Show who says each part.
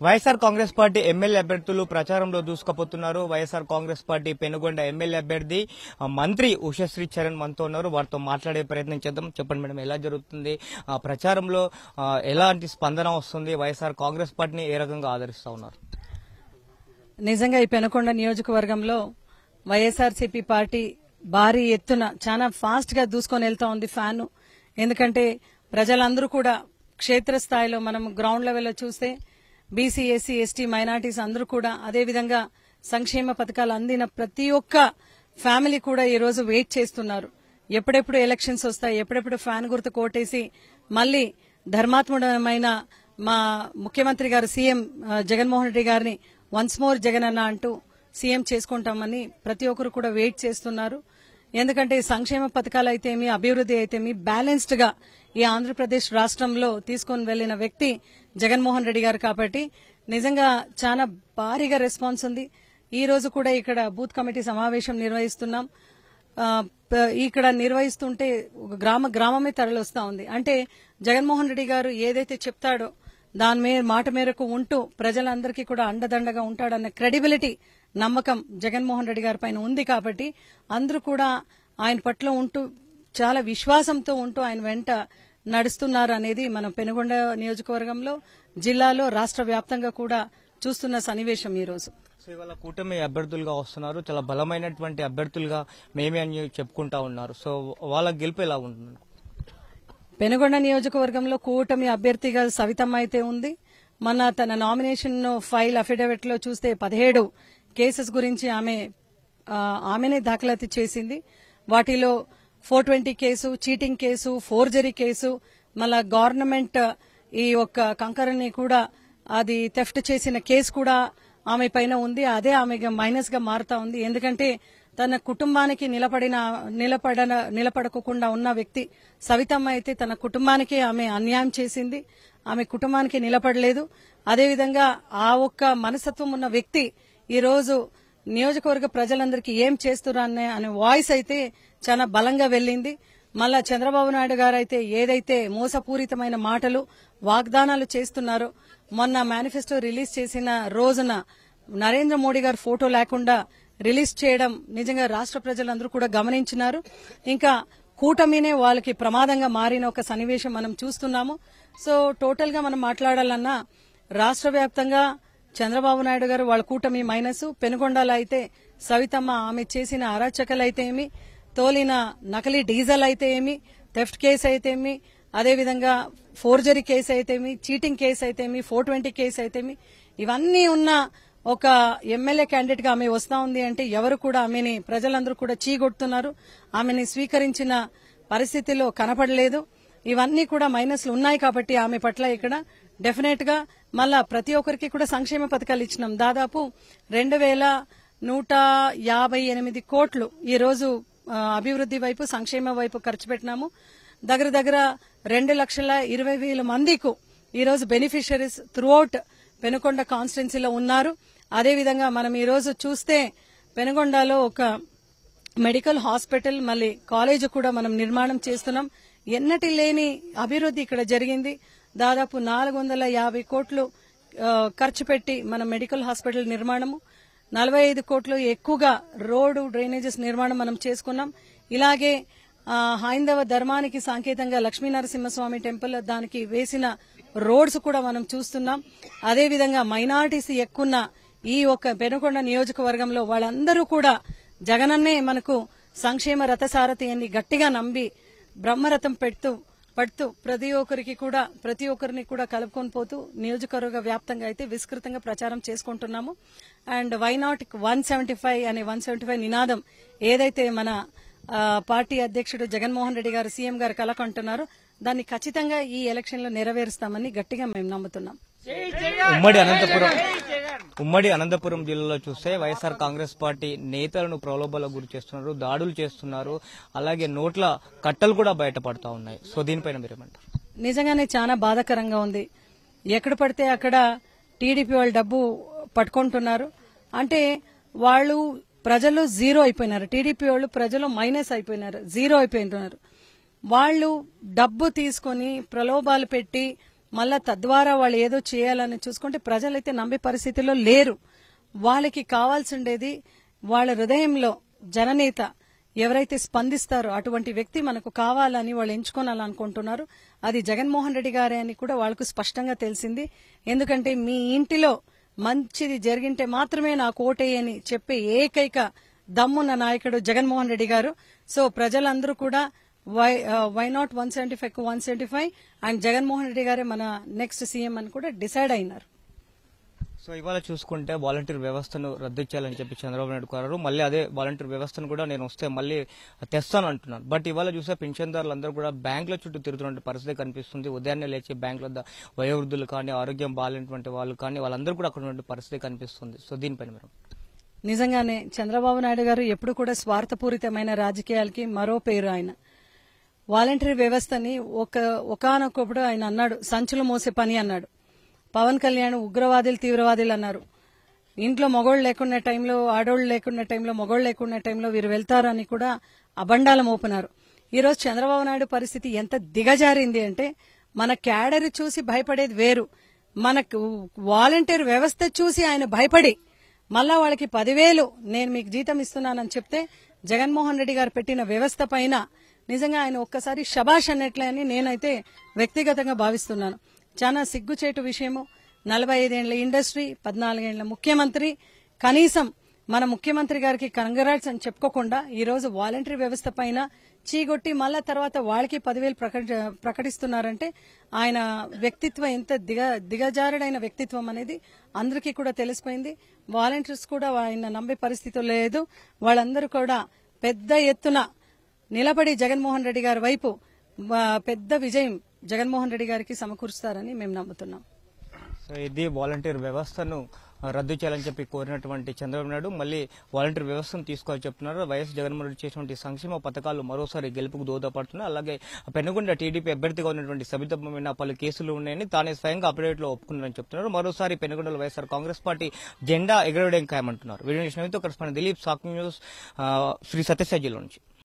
Speaker 1: YSR Congress party MLA అభ్యర్థులు ప్రచారంలో దూసుకుపోతున్నారు. YSR Congress party Penugonda MLA అభ్యర్థి మంత్రి ఉషశ్రీ చరణ్ మనతో ఉన్నారు. వారితో మాట్లాడే ప్రయత్నం చేద్దాం. చెప్పండి మేడం, ఎలా జరుగుతుంది ప్రచారంలో, ఎలాంటి స్పందన వస్తుంది, వైఎస్ఆర్ కాంగ్రెస్ పార్టీని ఏ రకంగా ఆదరిస్తా ఉన్నారు?
Speaker 2: నిజంగా ఈ పెనుకొండ నియోజకవర్గంలో వైఎస్ఆర్సీపీ పార్టీ భారీ ఎత్తున చాలా ఫాస్ట్ గా దూసుకొని వెళ్తా ఉంది ఫ్యాన్. ఎందుకంటే ప్రజలందరూ కూడా క్షేత్రస్థాయిలో మనం గ్రౌండ్ లెవెల్లో చూస్తే బీసీ, ఎస్సీ, ఎస్టీ, మైనార్టీస్ అందరూ కూడా, అదేవిధంగా సంక్షేమ పథకాలు అందిన ప్రతి ఒక్క ఫ్యామిలీ కూడా ఈ రోజు వెయిట్ చేస్తున్నారు. ఎప్పుడెప్పుడు ఎలక్షన్స్ వస్తాయి, ఎప్పుడెప్పుడు ఫ్యాన్ గుర్తు కోటేసి మళ్లీ ధర్మాత్ముడమైన మా ముఖ్యమంత్రి గారు సీఎం జగన్మోహన్ రెడ్డి గారిని వన్స్ మోర్ జగన్ అన్న అంటూ సీఎం చేసుకుంటామని ప్రతి ఒక్కరు కూడా వెయిట్ చేస్తున్నారు. ఎందుకంటే సంక్షేమ పథకాలు అయితేమి, అభివృద్ది అయితేమి బ్యాలెన్స్డ్ గా ఈ ఆంధ్రప్రదేశ్ రాష్ట్రంలో తీసుకుని వెళ్లిన వ్యక్తి జగన్మోహన్ రెడ్డి గారు. కాబట్టి నిజంగా చాలా భారీగా రెస్పాన్స్ ఉంది. ఈ రోజు కూడా ఇక్కడ బూత్ కమిటీ సమావేశం నిర్వహిస్తున్నాం. ఇక్కడ నిర్వహిస్తుంటే గ్రామమే తరలిస్తా ఉంది. అంటే జగన్మోహన్ రెడ్డి గారు ఏదైతే చెప్తాడో దాని మాట మేరకు ఉంటూ ప్రజలందరికీ కూడా అండదండగా ఉంటాడన్న క్రెడిబిలిటీ, నమ్మకం జగన్మోహన్ రెడ్డి గారి పైన ఉంది. కాబట్టి అందరూ కూడా ఆయన పట్ల ఉంటూ చాలా విశ్వాసంతో ఉంటూ ఆయన వెంట నడుస్తున్నారు అనేది మనం పెనుగొండ నియోజకవర్గంలో, జిల్లాలో, రాష్ట్ర వ్యాప్తంగా కూడా చూస్తున్న సన్నివేశం ఈ రోజు.
Speaker 1: సో ఇవాళ కూటమి అభ్యర్థులుగా వస్తున్నారు, చాలా బలమైనటువంటి అభ్యర్థులుగా మేమే అని చెప్పుకుంటా ఉన్నారు. సో వాళ్ళ గెలుపు ఎలా ఉంటుంది?
Speaker 2: పెనుగొండ నియోజకవర్గంలో కూటమి అభ్యర్థిగా సవితమ్మ అయితే ఉంది. మన తన నామినేషన్ ఫైల్ అఫిడవిట్ లో చూస్తే 17 కేసెస్ గురించి ఆమెనే దాఖలాతి చేసింది. వాటిలో 420 case, cheating case, forgery case, మళ్ళా గవర్నమెంట్ ఈ ఒక్క కంకరని కూడా అది థెఫ్ట్ చేసిన కేసు కూడా ఆమె పైన ఉంది. అదే ఆమె మైనస్ గా మారుతా ఉంది. ఎందుకంటే తన కుటుంబానికి నిలబడకుండా ఉన్న వ్యక్తి సవితమ్మ అయితే తన కుటుంబానికి ఆమె అన్యాయం చేసింది. ఆమె కుటుంబానికి నిలబడలేదు. అదేవిధంగా ఆ ఒక్క మనస్తత్వం ఉన్న వ్యక్తి ఈ రోజు నియోజకవర్గ ప్రజలందరికీ ఏం చేస్తున్నారు అనే వాయిస్ అయితే చాలా బలంగా వెళ్లింది. మళ్ళా చంద్రబాబు నాయుడు గారు అయితే ఏదైతే మోసపూరితమైన మాటలు, వాగ్దానాలు చేస్తున్నారో, మొన్న మేనిఫెస్టో రిలీజ్ చేసిన రోజున నరేంద్ర మోడీ గారు ఫోటో లేకుండా రిలీజ్ చేయడం నిజంగా రాష్ట్ర ప్రజలందరూ కూడా గమనించినారు. ఇంకా కూటమినే వాళ్ళకి ప్రమాదంగా మారిన ఒక సన్నివేశం మనం చూస్తున్నాము. సో టోటల్ గా మనం మాట్లాడాలన్నా రాష్ట్ర వ్యాప్తంగా చంద్రబాబు నాయుడు గారు వాళ్ళ కూటమి మైనస్, పెనుగొండలో అయితే సవితమ్మ ఆమె చేసిన అరాచకలు అయితే ఏమి, తోలిన నకిలీ డీజిల్ అయితే ఏమి, థెఫ్ట్ కేసు అయితే ఏమి, అదేవిధంగా ఫోర్జరీ కేసు అయితేమి, చీటింగ్ కేసు అయితేమి, 420 కేసు అయితేమి, ఇవన్నీ ఉన్న ఒక ఎమ్మెల్యే క్యాండిడేట్ గా ఆమె వస్తా ఉంది అంటే ఎవరు కూడా ఆమెని, ప్రజలందరూ కూడా చీగొడుతున్నారు. ఆమెని స్వీకరించిన పరిస్థితిలో కనపడలేదు. ఇవన్నీ కూడా మైనస్లు ఉన్నాయి. కాబట్టి ఆమె పట్ల ఇక్కడ డెఫినెట్ గా మళ్ళా ప్రతి ఒక్కరికి కూడా సంక్షేమ పథకాలు ఇచ్చినాం. దాదాపు 2158 కోట్లు ఈ రోజు అభివృద్ది వైపు, సంక్షేమ వైపు ఖర్చు పెట్టినాము. దగ్గర 2,20,000 మందికి ఈ రోజు బెనిఫిషరీస్ త్రూఅవుట్ పెనుకొండ కాన్స్టిట్యున్సీలో ఉన్నారు. అదేవిధంగా మనం ఈ రోజు చూస్తే పెనుకొండలో ఒక మెడికల్ హాస్పిటల్, మళ్ళీ కాలేజ్ కూడా మనం నిర్మాణం చేస్తున్నాం. ఎన్నటి లేని అభివృద్ది ఇక్కడ జరిగింది. దాదాపు 450 కోట్లు ఖర్చు పెట్టి మన మెడికల్ హాస్పిటల్ నిర్మాణము, 45 కోట్లు ఎక్కువగా రోడ్డు డ్రైనేజెస్ నిర్మాణం మనం చేసుకున్నాం. ఇలాగే హైందవ ధర్మానికి సంకేతంగా లక్ష్మీనరసింహస్వామి టెంపుల్ దానికి వేసిన రోడ్స్ కూడా మనం చూస్తున్నాం. అదేవిధంగా మైనారిటీస్ ఎక్కున్న ఈ ఒక్క పెనుకొండ నియోజకవర్గంలో వాళ్ళందరూ కూడా జగనన్నే మనకు సంక్షేమ రథసారథి అని గట్టిగా నమ్మి బ్రహ్మరథం పడుతూ ప్రతి ఒక్కరిని కూడా కలుపుకొని పోతూ నియోజకవర్గ వ్యాప్తంగా అయితే విస్తృతంగా ప్రచారం చేసుకుంటున్నాము. అండ్ వై నాట్ 175 అనే 175 నినాదం ఏదైతే మన పార్టీ అధ్యక్షుడు జగన్మోహన్ రెడ్డి గారు, సీఎం గారు కలకంటున్నారో దాన్ని ఖచ్చితంగా ఈ ఎలక్షన్ లో నెరవేరుస్తామని గట్టిగా మేము నమ్ముతున్నాం.
Speaker 1: ఉమ్మడి అనంతపురం జిల్లాలో చూస్తే వైఎస్ఆర్ కాంగ్రెస్ పార్టీ నేతలను ప్రలోభాలకు గురి చేస్తున్నారు, దాడులు చేస్తున్నారు, అలాగే నోట్ల కట్టలు కూడా బయటపడతా ఉన్నాయి. సో దీనిపైన మీరేమంటారు?
Speaker 2: నిజంగానే చాలా బాధాకరంగా ఉంది. ఎక్కడ పడితే అక్కడ టీడీపీ వాళ్ళు డబ్బు పట్టుకుంటున్నారు. అంటే వాళ్ళు ప్రజలు జీరో అయిపోయినారు. టీడీపీ వాళ్ళు ప్రజలు మైనస్ అయిపోయినారు, జీరో అయిపోయినారు. వాళ్ళు డబ్బు తీసుకుని ప్రలోభాలు పెట్టి మళ్ళా తద్వారా వాళ్ళు ఏదో చేయాలని చూసుకుంటే ప్రజలైతే నమ్మే పరిస్థితిలో లేరు. వాళ్ళకి కావాల్సిండేది వాళ్ళ హృదయంలో జననేత ఎవరైతే స్పందిస్తారో అటువంటి వ్యక్తి మనకు కావాలని వాళ్ళు ఎంచుకోవాలనుకుంటున్నారు. అది జగన్మోహన్ రెడ్డి గారే అని కూడా వాళ్ళకు స్పష్టంగా తెలిసింది. ఎందుకంటే మీ ఇంటిలో మంచిది జరిగింటే మాత్రమే నాకు ఓటేయని చెప్పే ఏకైక దమ్మున్న నాయకుడు జగన్మోహన్ రెడ్డి గారు. సో ప్రజలందరూ కూడా why not 175 175 and Jaganmohan Reddy గారే మన నెక్స్ట్ సీఎం అని కూడా డిసైడ్ అయినారు.
Speaker 1: సో ఇవాళ చూసుకుంటే వాలంటీర్ వ్యవస్థను రద్దు చేయాలని చెప్పి చంద్రబాబు నాయుడు కోరారు. మళ్ళీ అదే వాలంటీర్ వ్యవస్థను కూడా నేను వస్తే మళ్ళీ తెస్తాను అంటున్నాను. బట్ ఇవాళ చూస్తే పింఛన్దారులందరూ కూడా బ్యాంకుల చుట్టూ తిరుగుతున్న పరిస్థితి కనిపిస్తుంది. ఉదయాన్నే లేచి బ్యాంకుల వద్ద వయోవృద్ధులు కానీ ఆరోగ్యం బాగాలేనటువంటి వాళ్ళు కానీ వాళ్ళందరూ కూడా అక్కడ ఉన్న పరిస్థితి కనిపిస్తుంది. సో దీనిపైన మీరు
Speaker 2: నిజంగానే చంద్రబాబు నాయుడు గారు ఎప్పుడు కూడా స్వార్థపూరితమైన రాజకీయాలకి మరో పేరు. ఆయన వాలంటీర్ వ్యవస్థని ఒకానొకప్పుడు ఆయన అన్నాడు సంచులు మోసే పని అన్నాడు. పవన్ కళ్యాణ్ ఉగ్రవాదులు తీవ్రవాదులు అన్నారు. ఇంట్లో మగోళ్ళు లేకున్న టైంలో ఆడోళ్ళు లేకున్న టైంలో మగోళ్ళు లేకున్న టైంలో వీరు వెళ్తారని కూడా అబండాలు మోపినారు. ఈరోజు చంద్రబాబు నాయుడు పరిస్థితి ఎంత దిగజారింది అంటే మన క్యాడర్ చూసి భయపడేది వేరు, మనకు వాలంటీర్ వ్యవస్థ చూసి ఆయన భయపడి మళ్ళా వాళ్ళకి 10,000 నేను మీకు జీతం ఇస్తున్నానని చెప్తే జగన్మోహన్ రెడ్డి గారు పెట్టిన వ్యవస్థ పైన నిజంగా ఆయన ఒక్కసారి శబాష్ అన్నట్లే అని నేనైతే వ్యక్తిగతంగా భావిస్తున్నాను. చాలా సిగ్గుచేటు విషయము. 45 ఏళ్ల ఇండస్ట్రీ, 14 ఏళ్ల ముఖ్యమంత్రి, కనీసం మన ముఖ్యమంత్రి గారికి కంగ్రాట్స్ అని చెప్పుకోకుండా ఈ రోజు వాలంటరీ వ్యవస్థ పైన చీగొట్టి మళ్ళా తర్వాత వాళ్ళకి 10,000 ప్రకటిస్తున్నారంటే ఆయన వ్యక్తిత్వం ఎంత దిగజారుడైన వ్యక్తిత్వం అనేది అందరికీ కూడా తెలిసిపోయింది. వాలంటీర్స్ కూడా ఆయన నమ్మే పరిస్థితి లేదు. వాళ్ళందరూ కూడా పెద్ద ఎత్తున నిలబడి జగన్మోహన్ రెడ్డి గారి వైపు పెద్ద విజయం జగన్మోహన్ రెడ్డి గారికి సమకూరుస్తారని మేము నమ్ముతున్నాం.
Speaker 1: సో ఇది వాలంటీర్ వ్యవస్థను రద్దు చేయాలని చెప్పి కోరినటువంటి చంద్రబాబు నాయుడు మళ్ళీ వాలంటీర్ వ్యవస్థను తీసుకోవాలని చెప్తున్నారు. వైఎస్ జగన్మోహన్ రెడ్డి చేసినటువంటి సంక్షేమ పథకాలు మరోసారి గెలుపుకు దోహదపడుతున్నాయి. అలాగే పెనుగొండ టీడీపీ అభ్యర్థిగా ఉన్నటువంటి సబితమైన పలు కేసులు ఉన్నాయని తానే స్వయంగా అప్డేట్ లో ఒప్పుకున్నారని చెప్తున్నారు. మరోసారి పెనుగొండలో వైఎస్ఆర్ కాంగ్రెస్ పార్టీ జెండా ఎగరవేయడం ఖాయమంటున్నారు. వీడియో కరెస్పాండెంట్ దిలీప్, సాక్షి న్యూస్, శ్రీ సత్యసాయి జిల్లా నుంచి.